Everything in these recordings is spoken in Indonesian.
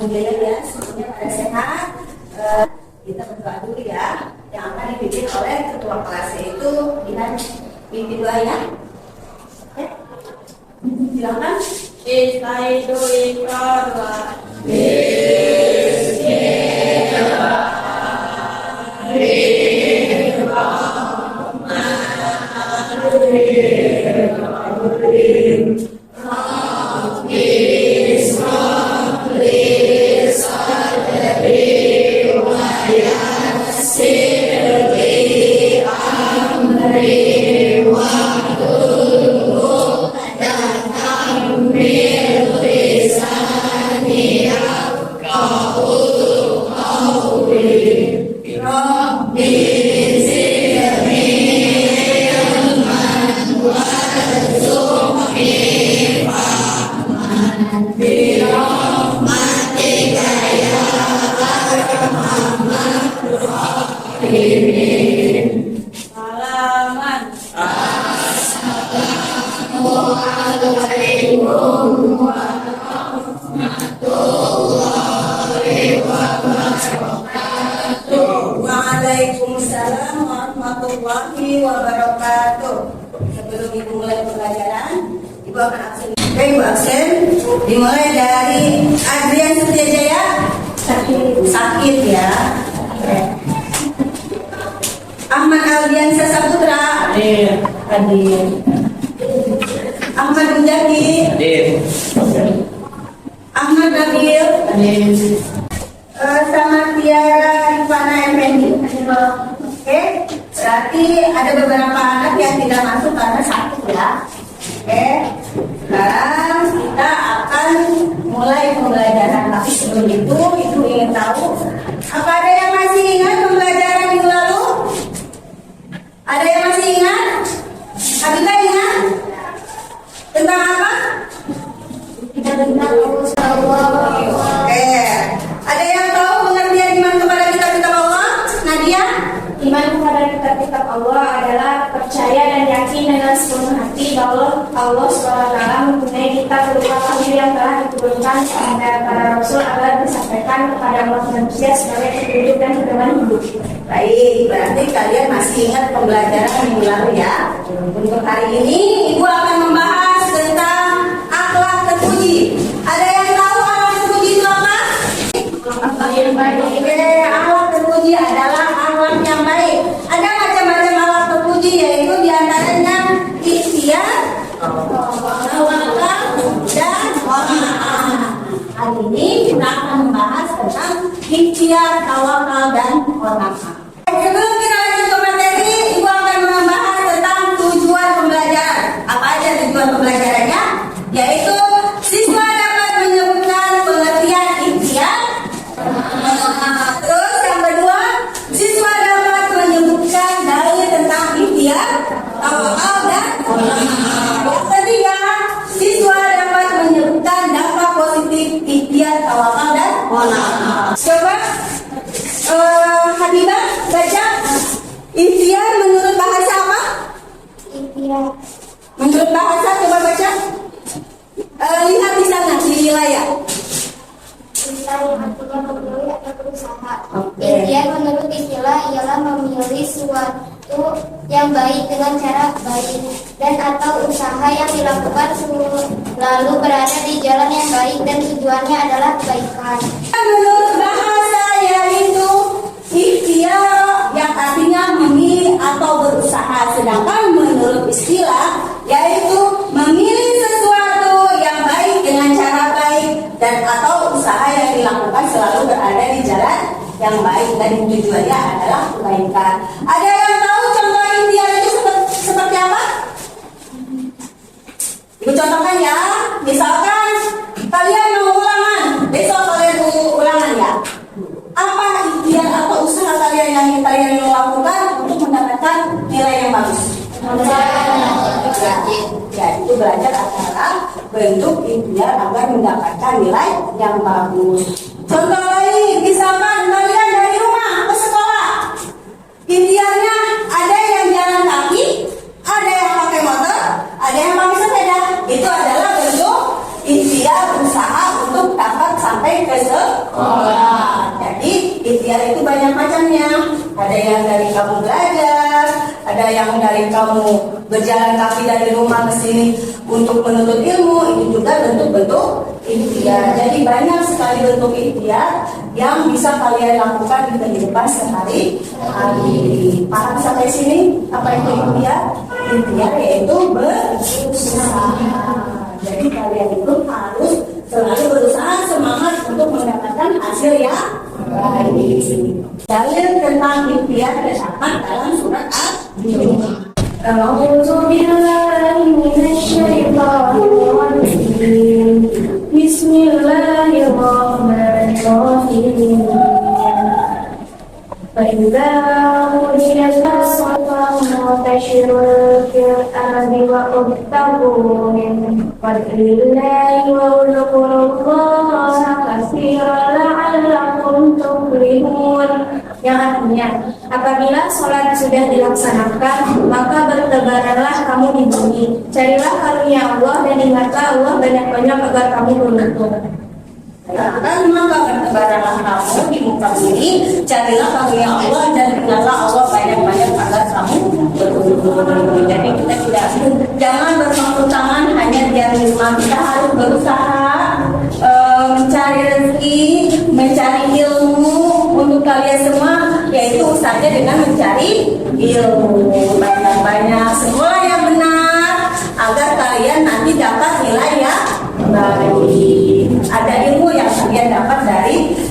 Alhamdulillah ya, semuanya pada sehat. Kita berdoa dulu ya. Yang akan dipimpin oleh ketua kelas yaitu dengan pimpin doa ya. Silakan. Waalaikumsalam warahmatullahi wabarakatuh. Sebelum Ibu mulai pembelajaran, Ibu akan absen. Oke, Ibu absen. Dimulai dari Adrian Setiajaya. Sakit ya. Ahmad Aldiansa Saputra. Hadir. Ahmad Mujaki. Hadir. Ahmad Nabil. Hadir. Sama Tiara Rifana Effendi. Oke, berarti ada beberapa anak yang tidak masuk karena sakit ya. Oke, sekarang kita akan mulai pembelajaran. Tapi sebelum itu, Ibu ingin tahu, apa ada yang masih ingat pembelajaran minggu lalu? Ada yang masih ingat? Abika ingat? Tentang apa? Kita tentang Allah. Oke. Ada yang tahu pengertian iman kepada kitab-kitab Allah? Nadia? Iman kepada kitab-kitab Allah adalah percaya dan yakin dengan sepenuh hati bahwa Allah SWT mempunyai kitab berupa wahyu yang telah diturunkan kepada para rasul agar disampaikan kepada umat manusia sebagai petunjuk dan pedoman hidup. Baik, berarti kalian masih ingat pembelajaran minggu lalu ya. Untuk hari ini, Ibu akan membahas tentang akhlak terpuji. Ada yang tahu akhlak terpuji itu apa? Akhlak terpuji adalah akhlak yang baik. Ada macam-macam akhlak terpuji, yaitu diantaranya ikhtiar, tawakal, dan qanaah. Hari ini kita akan membahas tentang ikhtiar, tawakal, dan qanaah. Sebelum kita lanjut ke materi, Ibu akan membahas tentang tujuan pembelajaran. Apa aja tujuan pembelajarannya? Yaitu siswa dapat menyebutkan pengertian ikhtiar. Terus yang kedua, siswa dapat menyebutkan dalil tentang ikhtiar, tawakal, dan qanaah. Yang ketiga, siswa dapat menyebutkan dampak positif ikhtiar, tawakal, dan qanaah. Coba Habibah baca ikhtiar menurut bahasa apa? Ikhtiar. Menurut bahasa coba baca. Lihat di sana di wilayah. Ikhtiar artinya memilih atau berusaha. Oke. Ikhtiar menurut istilah ialah memilih suatu yang baik dengan cara baik dan atau usaha yang dilakukan lalu berada di jalan yang baik dan tujuannya adalah kebaikan. Menurut bahasa yaitu ikhtiar yang artinya memilih atau berusaha, sedangkan menurut istilah yaitu memilih sesuatu yang baik dengan cara baik dan atau usaha yang dilakukan selalu berada di jalan yang baik dan tujuannya adalah kebaikan. Ada yang tahu contoh ikhtiar itu seperti apa? Ibu contohkan ya. Misalkan kalian mau ulangan, besok kalian mau ulangan ya. Apa ikhtiar atau usaha kalian yang kalian lakukan untuk mendapatkan nilai yang bagus? Ya, itu belajar adalah bentuk ikhtiar agar mendapatkan nilai yang bagus. Contoh lain, misalkan kalian dari rumah ke sekolah, ikhtiarnya ada yang jalan kaki, ada yang pakai motor, ada yang pakai sepeda. Itu adalah bentuk ikhtiar usaha untuk dapat sampai ke sekolah. sekolah. Jadi ikhtiar itu banyak macamnya. Ada yang dari kamu belajar, ada yang dari kamu berjalan kaki dari rumah ke sini untuk menuntut ilmu. Itu juga bentuk-bentuk ikhtiar. Jadi banyak sekali bentuk ikhtiar yang bisa kalian lakukan di kehidupan sehari-hari. Paham sampai sini? Apa itu ikhtiar? Ikhtiar yaitu berusaha. Jadi kalian itu harus selalu berusaha, semangat untuk mendapatkan hasil yang baik. Dalil tentang ikhtiar terdapat dalam surat Al-Jumu'ah. A'udzu billahi minasyaitonir rajim. Bismillahirrahmanirrahim. فإذا قضيت الصلاة فانتشروا في الأرض وابتغوا من فضل الله واذكروا الله كثيرا لعلكم تفلحون. Yang artinya, apabila sholat sudah dilaksanakan, maka bertebaranlah kamu di bumi. Carilah karunia Allah dan ingatlah Allah banyak-banyak agar kamu beruntung. Katakan maka bertebaranlah kamu di muka bumi, carilah karunia Allah dan ingatlah Allah banyak-banyak agar kamu beruntung. Jadi kita jangan berpangku tangan hanya diam di rumah. Kita harus berusaha mencari rezeki, mencari ilmu untuk kalian semua, yaitu usahanya dengan mencari ilmu banyak-banyak, sekolah yang benar agar kalian nanti dapat nilai yang baik. Ada ilmu yang kalian dapat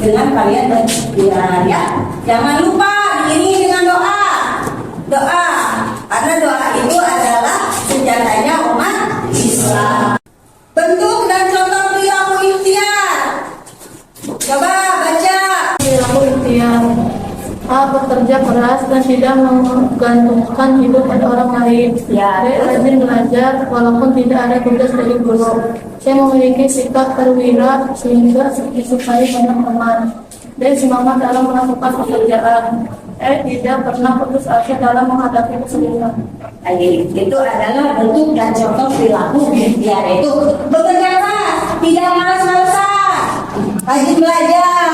dengan kalian berikhtiar, ya. Jangan lupa diiringi dengan doa, karena doa itu adalah senjatanya umat Islam. Bentuk dan contoh perilaku ikhtiar. Coba baca. Perilaku ikhtiar: A. Bekerja keras dan tidak menggantungkan hidup pada orang lain. Ya. B. Rajin belajar walaupun tidak ada tugas dari guru. C. Memiliki sikap perwira sehingga disukai banyak teman. D. Semangat dalam melakukan pekerjaan. E. Tidak pernah putus asa dalam menghadapi kesulitan. Itu adalah bentuk dan contoh perilaku ikhtiar, yaitu bekerja keras, tidak malas-malasan, rajin belajar,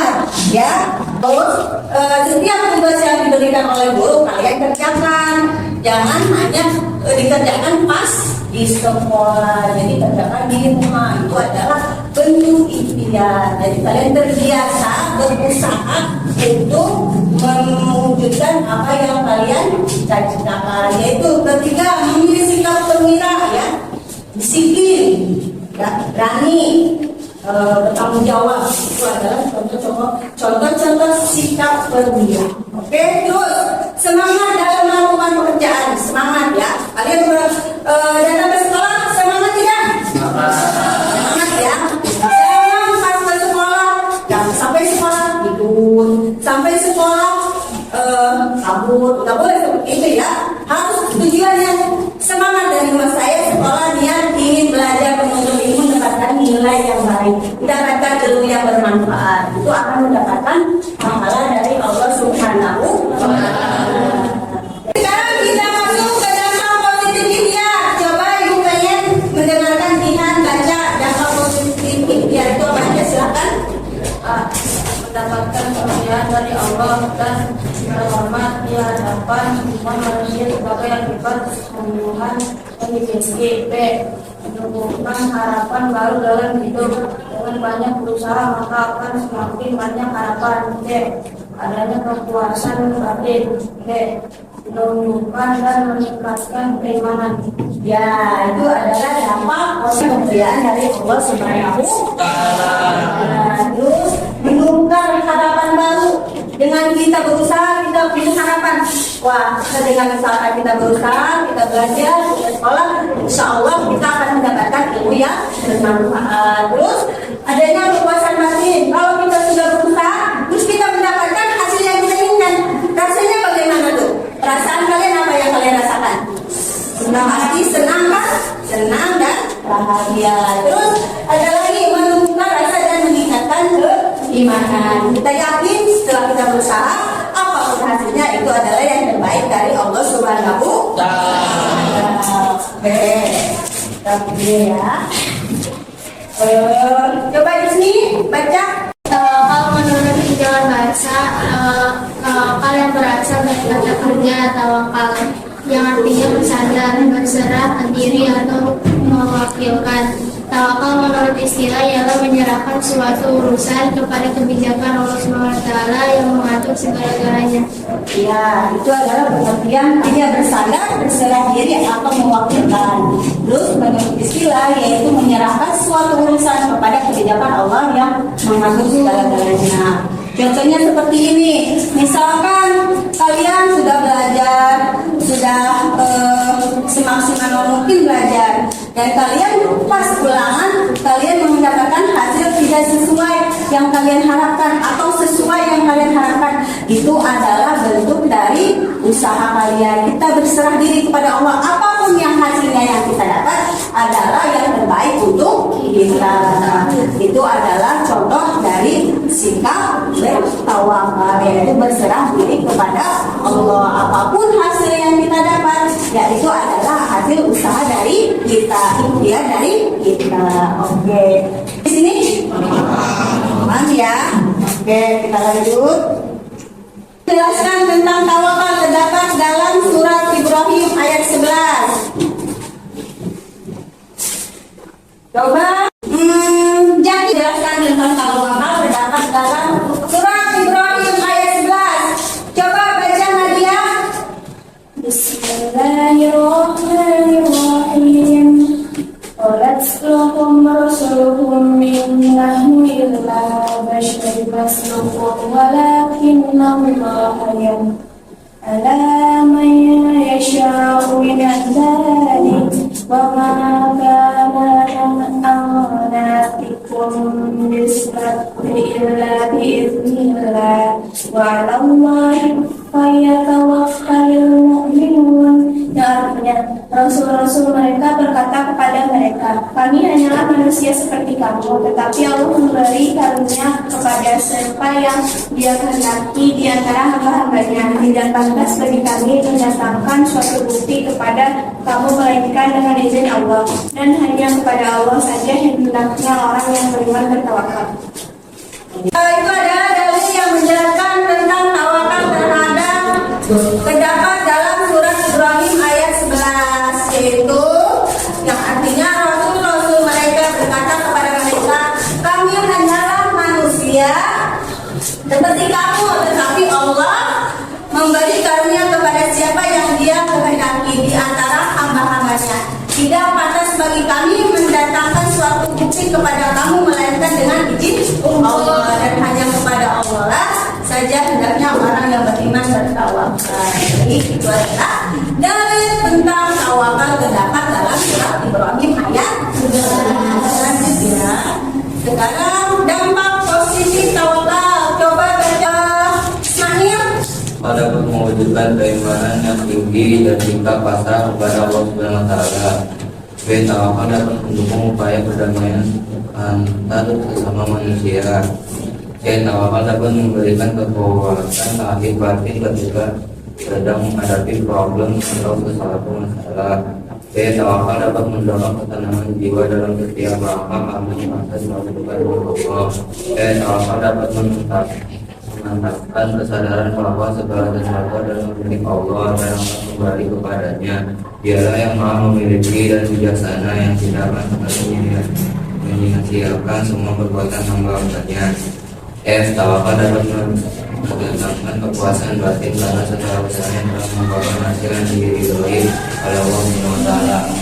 ya. Terus setiap tugas yang diberikan oleh guru kalian kerjakan, jangan hanya dikerjakan pas di sekolah, jadi kerjakan di rumah. Itu adalah bentuk ikhtiar. Jadi kalian terbiasa berusaha untuk mewujudkan apa yang kalian cita-citakan, yaitu ketiga, memilih sikap perwira, ya, disiplin, ya, berani, bertanggung jawab. Itu adalah contoh-contoh sikap perwira. Oke, terus semangat dalam melakukan pekerjaan, semangat, ya. Kalian datang ke sekolah, semangat tidak? Semangat, ya. Jangan pas ke sekolah, jangan sampai sekolah tidur, sampai sekolah kabur, nggak boleh seperti itu, ya. Harus tujuannya semangat dari rumah saya sekolah, niat ingin belajar menuntut ilmu, mendapatkan nilai yang baik, mendapatkan ilmu yang bermanfaat. Itu akan mendapatkan pahala dari Allah Subhanahu wa Ta'ala. Sekarang kita masuk ke dampak positif ikhtiar. Coba ibu kalian mendengarkan Jihan baca dampak positif ikhtiar itu apa aja, silakan. Mendapatkan kemuliaan dari Allah dan terhormat di hadapan semua manusia sebagai akibat kesungguhan yang dimiliki. B. Menumbuhkan harapan baru dalam hidup. Dengan banyak berusaha maka akan semakin banyak harapan. C. Adanya kepuasan batin. D. Menumbuhkan dan meningkatkan keimanan. Ya, itu adalah dampak positif kemuliaan dari Allah Subhanahu wa Ta'ala. Terus menumbuhkan harapan baru. Dengan kita berusaha, kita punya harapan. Wah, dengan misalkan kita berusaha, kita belajar, kita sekolah, insya Allah kita akan mendapatkan ilmu yang bermanfaat. Terus adanya kepuasan batin. Kalau kita sudah berusaha, terus kita mendapatkan hasil yang kita inginkan, rasanya bagaimana tuh? Perasaan kalian apa yang kalian rasakan? Senang hati, senang kan? Senang dan bahagia. Terus ada lagi menumbuhkan rasa dan meningkatkan keimanan. Kita yakin setelah kita berusaha, apapun hasilnya itu adalah yang terbaik dari Allah Subhanahu wa Ta'ala. Oke, kita pilih, ya. Coba di sini baca. Hal percaya, tawakal, yang artinya bersandar, berserah diri atau mewakilkan. Tawakal menurut istilah ialah menyerahkan suatu urusan kepada kebijakan Allah SWT yang mengatur segala-galanya. Ya, itu adalah pengertian dia bersandar, berserah diri atau mewakilkan. Terus menurut istilah yaitu menyerahkan suatu urusan kepada kebijakan Allah yang mengatur segala-galanya. Contohnya seperti ini, misalkan kalian sudah belajar, sudah semaksimal mungkin belajar, dan kalian pas ulangan kalian mendapatkan hasil tidak sesuai yang kalian harapkan atau sesuai yang kalian harapkan, itu adalah bentuk dari usaha kalian. Kita berserah diri kepada Allah, apapun yang hasilnya yang kita dapat adalah yang terbaik untuk kita. Itu adalah contoh dari sikap bertawakal, yaitu berserah diri kepada Allah. Apapun hasil yang kita dapat, yaitu adalah hasil usaha dari kita, ikhtiar dari kita. Oke, di sini aman ya. Oke, kita lanjut. Jelaskan tentang tawakal terdapat dalam surat Ibrahim ayat 11. Coba jadi jelaskan tentang tawakal terdapat dalam surat Ibrahim ayat 11. Coba baca Nadia. Bismillahirrahmanirrahim. Walatluhum rasuluhum minnahu illa bashir masluhum walakinnallaha ala man yasha'u min dhalik wa ma kana anatikum bismati illa biiznillah wa ala Allahi falyatawakkalul mu'minun. Yang artinya Rasul-Rasul mereka berkata kepada mereka, kami hanyalah manusia seperti kamu, tetapi Allah memberi karunia kepada siapa yang Dia kehendaki di antara hamba-hambanya. Tidak pantas bagi kami mendatangkan suatu bukti kepada kamu melainkan dengan izin Allah, dan hanya kepada Allah saja hendaknya orang yang beriman bertawakal. Itu adalah dalil yang menjelaskan tentang tawakal terdapat dalam surat Ibrahim ayat 11, yaitu yang artinya Rasul-Rasul mereka berkata kepada mereka, kami hanyalah manusia seperti kamu, tetapi Allah memberi karunia kepada siapa yang Dia kehendaki di antara hamba-hambanya. Tidak pantas bagi kami mendatangkan suatu bukti kepada kamu melainkan dengan izin Allah, dan hanya kepada Allah lah saja hendaknya orang yang beriman bertawakal. Jadi itu adalah dalil tentang tawakal terdapat dalam surat Ibrahim ayat 11. Selanjutnya, sekarang dampak positif tawakal. Coba baca Ismail. Pada mewujudkan keimanan yang tinggi dan sikap pasrah kepada Allah Subhanahu wa taala. Tawakal dapat mendukung upaya perdamaian antar sesama manusia. Tawakal dapat memberikan kekuatan lahir batin ketika sedang menghadapi problem atau sesuatu masalah. Tawakal dapat mendorong ketenangan jiwa dalam setiap langkah kami merasa melakukan Allah. Tawakal dapat menetapkan kesadaran bahwa segala sesuatu adalah milik Allah dan akan kembali kepadanya. Dialah yang Maha memiliki dan bijaksana yang tidak akan pernah menyia-nyiakan semua perbuatan hamba-hambanya. Tawakal dapat mendatangkan kepuasan batin karena segala usahanya telah membawa hasil yang diridhoi oleh Allah SWT.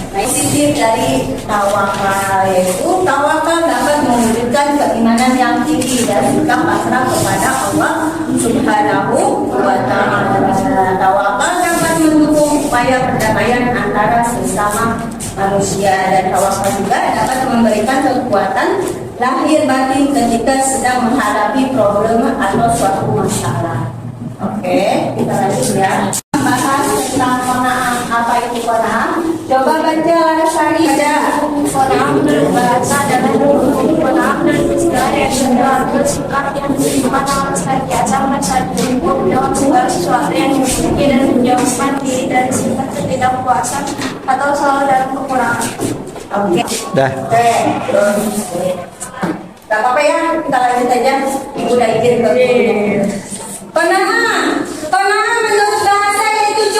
Positif dari tawakal yaitu tawakal dapat mewujudkan keimanan yang tinggi dan sikap pasrah kepada Allah Subhanahu wa taala. Tawakal dapat mendukung upaya perdamaian antara sesama manusia, dan tawakal juga dapat memberikan kekuatan lahir batin ketika sedang menghadapi problem atau suatu masalah. Oke, kita lanjut ya. Bahas tentang qanaah. Apa itu qanaah? Coba baca Larasari. Qanaah menurut bahasa adalah qanaah menurut istilah yang sudah sikap yang dimana senantiasa merasa cukup dengan segala sesuatu yang dimiliki dan menjauhkan diri dari sifat ketidakpuasan atau selalu dalam kekurangan. Oke. Dah. Oke. Gak apa-apa ya, kita lanjut aja. Ibu udah izin ke qanaah. Qanaah menurut bahasa yaitu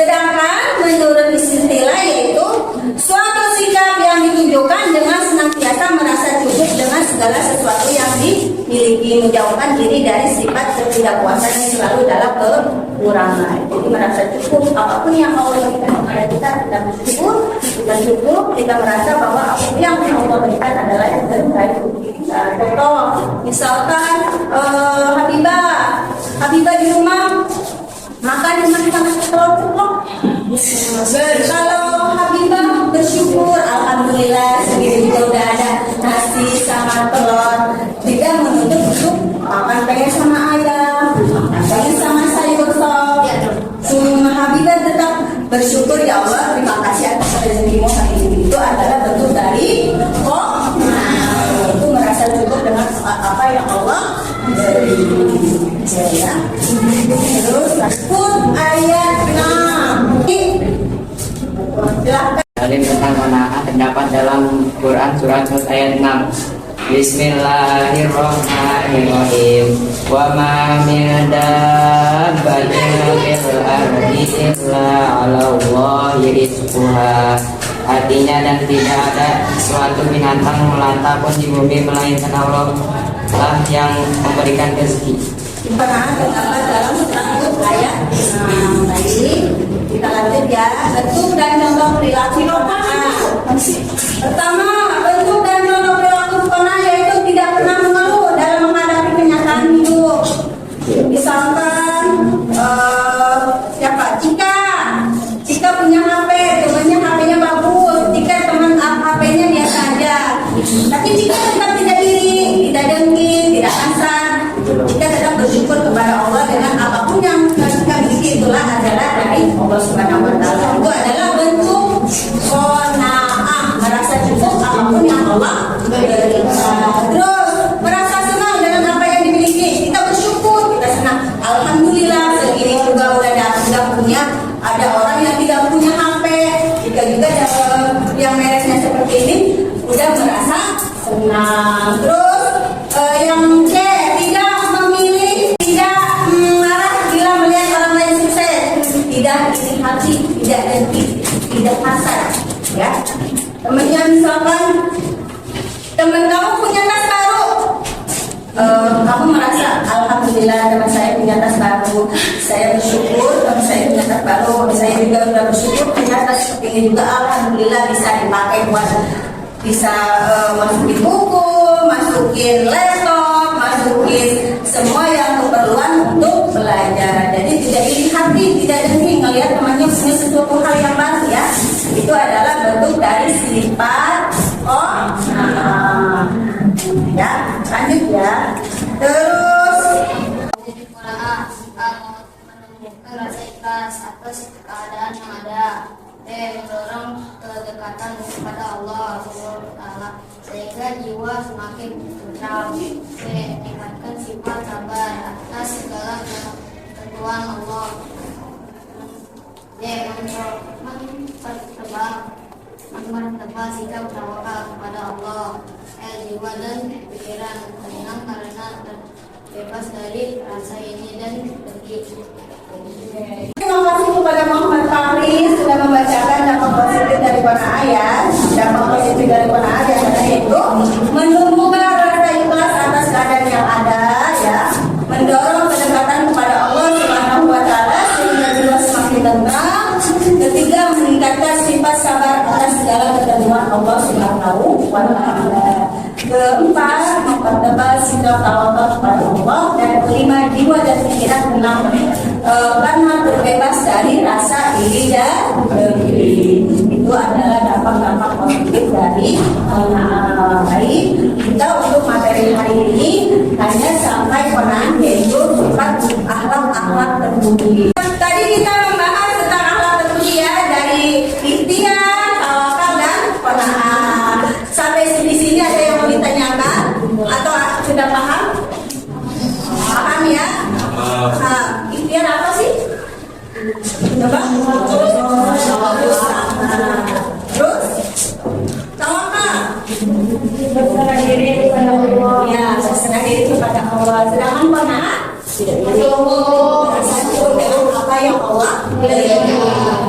Sedangkan menurut istilah yaitu suatu sikap yang ditunjukkan dengan senantiasa merasa cukup dengan segala sesuatu yang dimiliki, menjauhkan diri dari sifat ketidakpuasan yang selalu dalam kekurangan. Jadi merasa cukup apapun yang Allah berikan kepada kita, kita bersyukur, kita cukup, kita merasa bahwa apapun yang Allah berikan adalah yang terbaik untuk kita. Contoh, misalkan Habibah di rumah makan dengan sangat telur ceplok. Kalau Habibah bersyukur, alhamdulillah sendiri juga udah ada nasi sama telur. Tidak menuntut untuk makan pengen sama ayam, makan pengen sama sayur sop. Habibah tetap bersyukur, ya Allah terima kasih atas rezekimu hari ini. Itu adalah bentuk dari itu merasa cukup dengan apa yang Allah beri. Ya. Terus lanjut ayat 6. Silahkan. Dalil tentang qanaah terdapat dalam Quran surat ayat 6. Bismillahirrahmanirrahim. Wa ma min dabbatin fil ardi illa 'ala Allahi rizquha. Artinya, dan tidak ada suatu binatang melata pun di bumi melainkan Allah lah yang memberikan rezeki. Pernah terdapat dalam surat ayat tadi. Kita lanjut ya. Bentuk dan contoh perilaku qanaah. Pertama, bentuk dan contoh perilaku qanaah yaitu tidak pernah mengeluh dalam menghadapi kenyataan hidup. Misalkan siapa? Cika punya HP, temannya HP-nya bagus. Cika teman HP-nya biasa aja. Tapi Cika tetap tidak iri, tidak dengki, tidak kasar. Kita tetap bersyukur kepada Allah dengan apapun yang kita miliki. Itulah adalah dari Allah Subhanahu wa Ta'ala. Itu adalah bentuk qanaah, merasa cukup apapun yang Allah berikan. Terus merasa senang dengan apa yang dimiliki. Kita bersyukur, kita senang. Alhamdulillah segini juga udah punya. Ada orang yang tidak punya HP, jika juga yang mereknya seperti ini udah merasa senang. Terus yang C, tidak memilih, tidak marah bila melihat orang lain sukses, tidak iri hati, tidak dengki, tidak hasad. Ya, temennya misalkan temen kamu punya tas baru, kamu merasa alhamdulillah teman saya punya tas baru, saya bersyukur teman saya punya tas baru, saya juga sudah bersyukur punya tas seperti ini juga, alhamdulillah bisa dipakai buat bisa masukin buku, masukin laptop, masukin semua yang keperluan untuk belajar. Jadi tidak iri hati, tidak dengki ngelihat temannya punya sesuatu hal yang baru ya. Itu adalah bentuk dari sifat ya. Lanjut ya. Terus menumbuhkan rasa ikhlas atas keadaan yang ada. Mendorong kedekatan kepada Allah Subhanahu wa Ta'ala sehingga jiwa semakin tentram. Meningkatkan sifat sabar atas segala ketentuan Allah. Mempertebal sikap tawakal kepada Allah. Jiwa dan pikiran tenang karena terbebas dari rasa ini dan dengki. terima kasih kepada Muhammad Fahri sudah membacakan dampak positif dari qanaah ayat. Dampak positif dari qanaah ayat yaitu menumbuhkan rasa ikhlas atas keadaan yang ada ya, mendorong kedekatan kepada Allah Subhanahu wa Ta'ala sehingga jiwa semakin tenang. Ketiga, meningkatkan sifat sabar atas segala ketentuan Allah Subhanahu wa Ta'ala. Keempat, mempertebal sikap tawakal kepada Allah. Dan kelima, jiwa dan pikiran tenang karena terbebas dari rasa iri dan dengki. Itu adalah dampak-dampak positif dari qanaah. Baik, kita untuk materi hari ini hanya sampai qanaah yaitu sifat akhlak-akhlak terpuji. Tadi kita membahas tentang akhlak terpuji ya, dari ikhtiar, tawakal dan qanaah. Sampai di sini ada yang mau ditanyakan atau sudah paham? Paham ya? Ikhtiar apa sih? Coba. Terus tawakal. Berserah diri kepada Allah. Ya, berserah diri kepada Allah. Sedangkan qanaah merasa cukup dengan apa yang Allah berikan.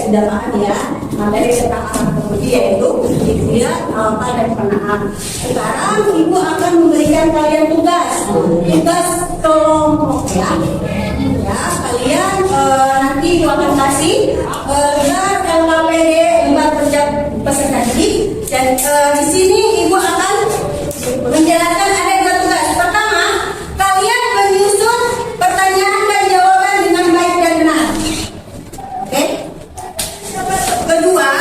sudah paham ya materi tentang alat penguji yaitu ikhtiar, tawakal, dan qanaah. Sekarang ibu akan memberikan kalian tugas kelompok ya. Ya, kalian nanti ibu akan kasih lembar LKPD, lembar kerja peserta didik, dan di sini ibu akan menjalankan ada 2 tugas. Pertama, kalian menyusun pertanyaan dan jawaban dengan baik dan benar. Oke? Kedua,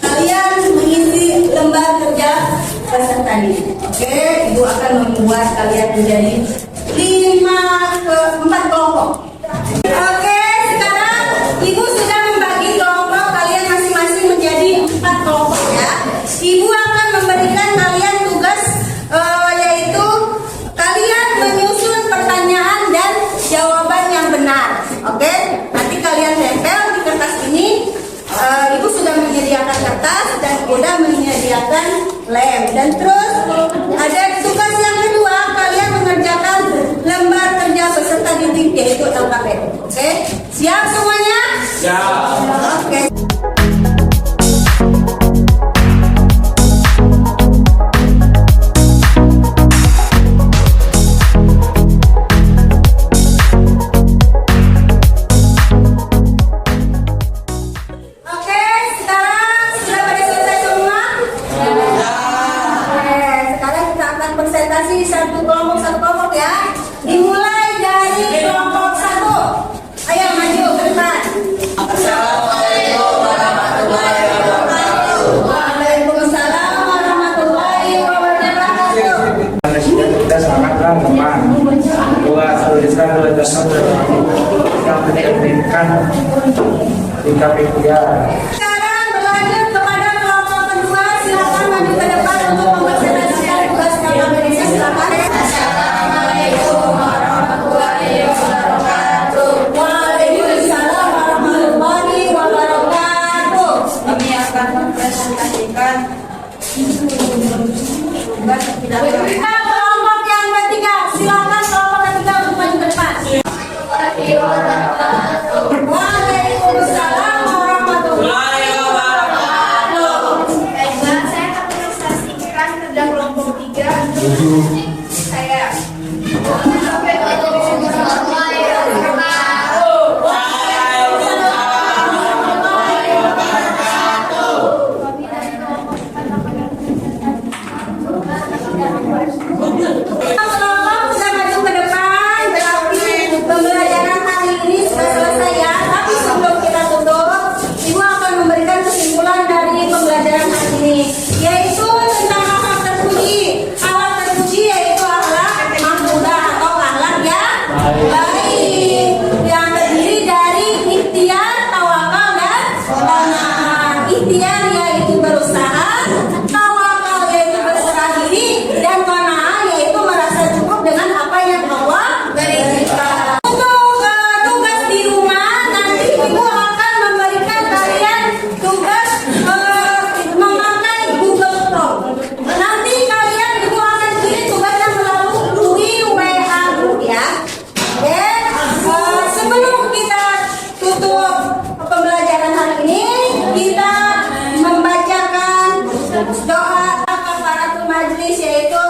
kalian mengisi lembar kerja peserta didik. Oke, ibu akan membuat kalian menjadi 4 kelompok. Oke, sekarang ibu sudah membagi kelompok kalian masing-masing menjadi 4 kelompok ya. Ibu akan memberikan kalian tugas yaitu kalian menyusun pertanyaan dan jawaban yang benar. Oke, nanti kalian tempel di kertas ini. Ibu sudah menyediakan kertas dan sudah menyediakan lem. Dan terus ada tugas yang kedua, kalian mengerjakan lembar kerja peserta didik yaitu LKPD. Oke, siap semuanya? Siap. Oke. Oke, sekarang sudah pada selesai semua? Oke, sekarang kita akan presentasi satu kelompok ya. Dimulai dari kelompok 1. Ayo maju ke depan. Assalamualaikum warahmatullahi wabarakatuh. Waalaikumsalam warahmatullahi wabarakatuh. Kita sangatlah lemah. Buat tulisan yang mencerminkan sikap ikhtiar. Sekarang berlanjut kepada kelompok kedua. Silakan maju ke depan untuk mempresentasikan tugas LKPD. Silakan. Assalamualaikum warahmatullahi wabarakatuh. Waalaikumsalam warahmatullahi wabarakatuh. Kami akan mempresentasikan tugas Kita kelompok yang ketiga. Silakan kelompok ketiga untuk maju ke depan. Waalaikumsalam warahmatullahi wabarakatuh. Baiklah, saya akan presentasikan kerja kelompok 3. Saya. Kelompok sudah maju ke depan, berarti pembelajaran hari ini sudah selesai ya. Tapi sebelum kita tutup, ibu akan memberikan kesimpulan dari pembelajaran hari ini, yaitu tentang alat terpuji. Alat terpuji yaitu alat mahmudah atau alat yang baik, yang terdiri dari ikhtiar, tawakal, dan qanaah. Ikhtiar yaitu berusaha, tawakal yaitu berserah diri, dan qanaah yaitu merasa cukup dengan apa yang Allah berikan. Untuk tugas di rumah, nanti ibu akan memberikan kalian tugas memakai Google Chrome. Nanti kalian ibu akan kirim tugasnya melalui WA group ya. Oke, sebelum kita tutup pembelajaran hari ini, kita membacakan doa kafaratul majlis yaitu